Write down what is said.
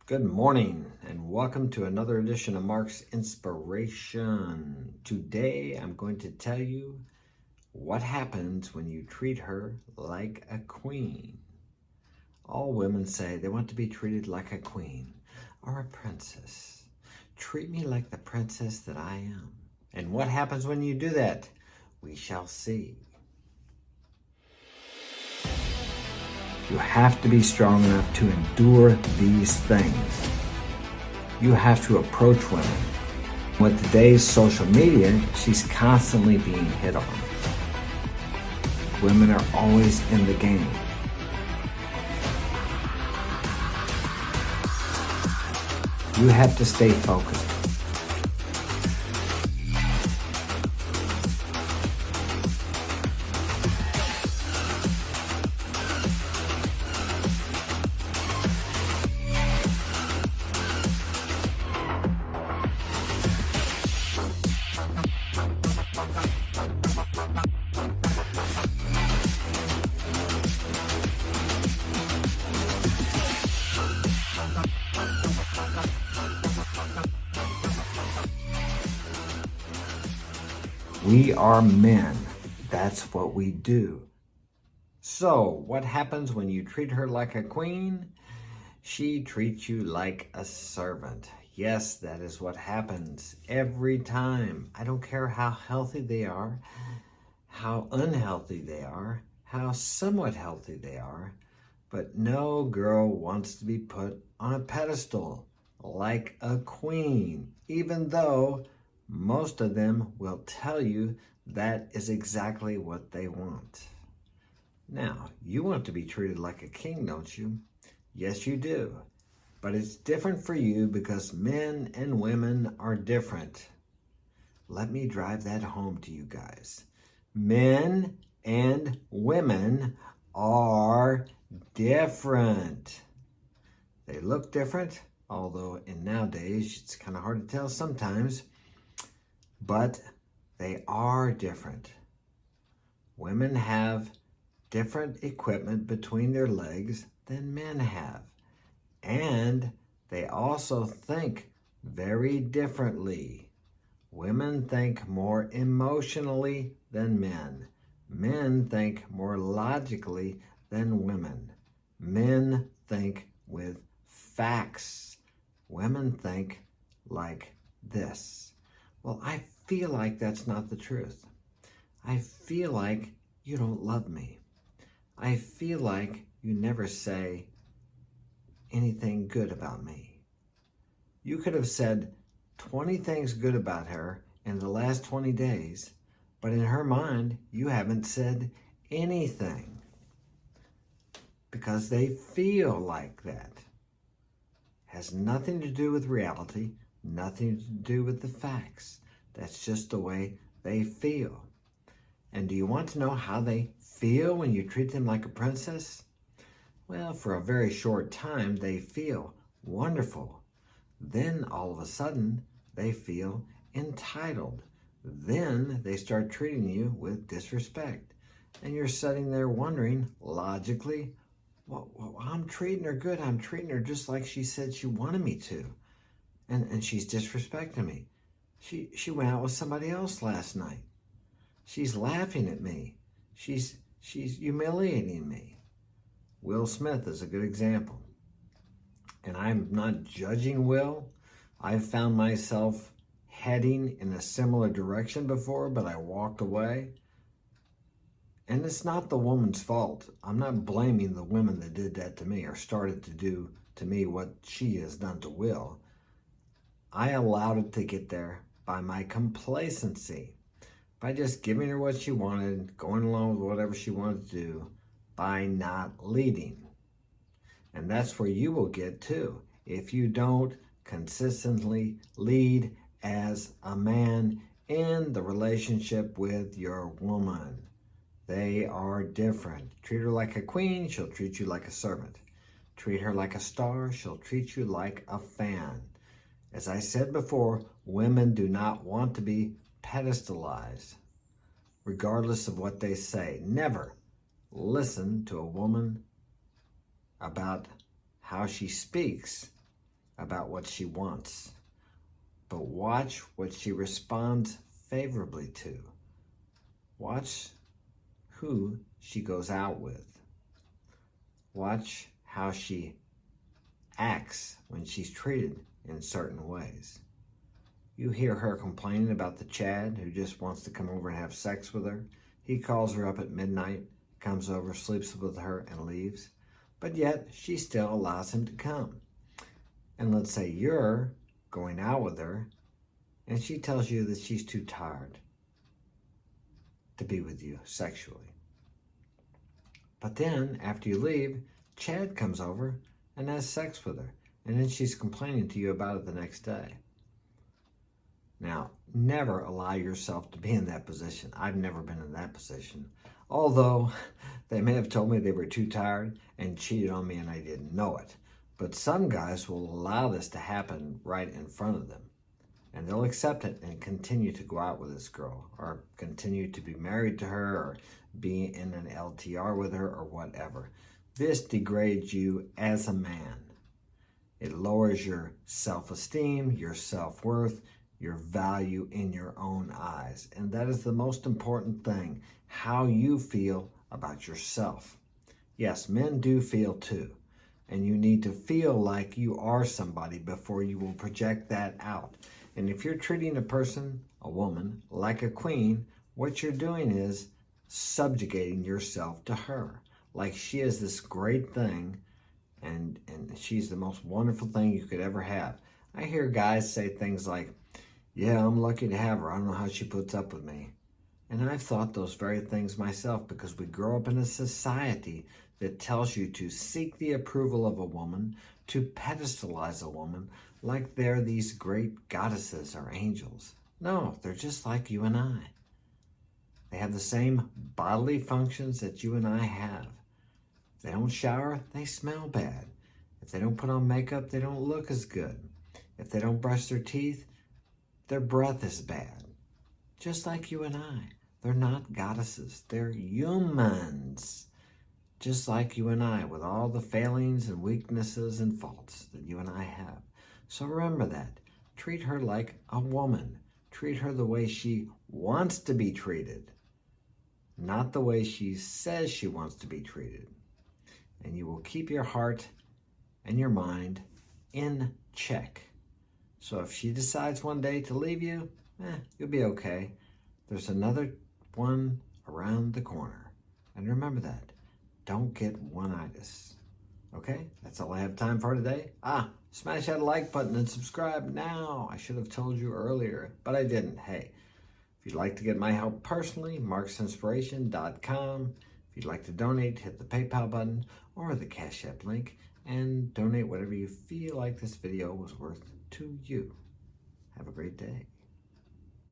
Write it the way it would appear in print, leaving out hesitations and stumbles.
Good morning and welcome to another edition of Mark's Inspiration. Today I'm going to tell you what happens when you treat her like a queen. All women say they want to be treated like a queen or a princess. Treat me like the princess that I am. And what happens when you do that? We shall see. You have to be strong enough to endure these things. You have to approach women. With today's social media, she's constantly being hit on. Women are always in the game. You have to stay focused. We are men. That's what we do. So, what happens when you treat her like a queen? She treats you like a servant. Yes, that is what happens every time. I don't care how healthy they are, how unhealthy they are, how somewhat healthy they are, but no girl wants to be put on a pedestal like a queen, even though most of them will tell you that is exactly what they want. Now, you want to be treated like a king, don't you? Yes, you do. But it's different for you because men and women are different. Let me drive that home to you guys. Men and women are different. They look different, although in nowadays it's kind of hard to tell sometimes, but they are different. Women have different equipment between their legs than men have. And they also think very differently. Women think more emotionally than men. Men think more logically than women. Men think with facts. Women think like this. Well, I feel like that's not the truth. I feel like you don't love me. I feel like you never say anything good about me. You could have said 20 things good about her in the last 20 days, but in her mind, you haven't said anything because they feel like that. Has nothing to do with reality, nothing to do with the facts. That's just the way they feel. And do you want to know how they feel when you treat them like a princess? Well, for a very short time, they feel wonderful. Then all of a sudden, they feel entitled. Then they start treating you with disrespect. And you're sitting there wondering, logically, well, I'm treating her good. I'm treating her just like she said she wanted me to. And she's disrespecting me. She went out with somebody else last night. She's laughing at me. She's humiliating me. Will Smith is a good example. And I'm not judging Will. I've found myself heading in a similar direction before, but I walked away. And it's not the woman's fault. I'm not blaming the women that did that to me or started to do to me what she has done to Will. I allowed it to get there by my complacency, by just giving her what she wanted, going along with whatever she wanted to do, by not leading. And that's where you will get too. If you don't consistently lead as a man in the relationship with your woman. They are different. Treat her like a queen, she'll treat you like a servant. Treat her like a star, she'll treat you like a fan. As I said before, women do not want to be pedestalized, regardless of what they say. Never listen to a woman about how she speaks about what she wants, but watch what she responds favorably to. Watch who she goes out with. Watch how she acts when she's treated in certain ways. You hear her complaining about the Chad who just wants to come over and have sex with her. He calls her up at midnight, comes over, sleeps with her, and leaves. But yet, she still allows him to come. And let's say you're going out with her, and she tells you that she's too tired to be with you sexually. But then, after you leave, Chad comes over and has sex with her, and then she's complaining to you about it the next day. Now, never allow yourself to be in that position. I've never been in that position. Although they may have told me they were too tired and cheated on me and I didn't know it. But some guys will allow this to happen right in front of them. And they'll accept it and continue to go out with this girl, or continue to be married to her, or be in an LTR with her, or whatever. This degrades you as a man. It lowers your self-esteem, your self-worth, your value in your own eyes. And that is the most important thing, how you feel about yourself. Yes, men do feel too. And you need to feel like you are somebody before you will project that out. And if you're treating a person, a woman, like a queen, what you're doing is subjugating yourself to her. Like she is this great thing, and she's the most wonderful thing you could ever have. I hear guys say things like, yeah, I'm lucky to have her. I don't know how she puts up with me. And I've thought those very things myself, because we grow up in a society that tells you to seek the approval of a woman, to pedestalize a woman like they're these great goddesses or angels. No, they're just like you and I. They have the same bodily functions that you and I have. If they don't shower, they smell bad. If they don't put on makeup, they don't look as good. If they don't brush their teeth, their breath is bad. Just like you and I. They're not goddesses. They're humans. Just like you and I, with all the failings and weaknesses and faults that you and I have. So remember that. Treat her like a woman. Treat her the way she wants to be treated, not the way she says she wants to be treated. And you will keep your heart and your mind in check. So if she decides one day to leave you, you'll be okay. There's another one around the corner. And remember that. Don't get one-itis. Okay? That's all I have time for today. Smash that like button and subscribe now. I should have told you earlier, but I didn't. Hey, if you'd like to get my help personally, marksinspiration.com. If you'd like to donate, hit the PayPal button or the Cash App link and donate whatever you feel like this video was worth to you. Have a great day.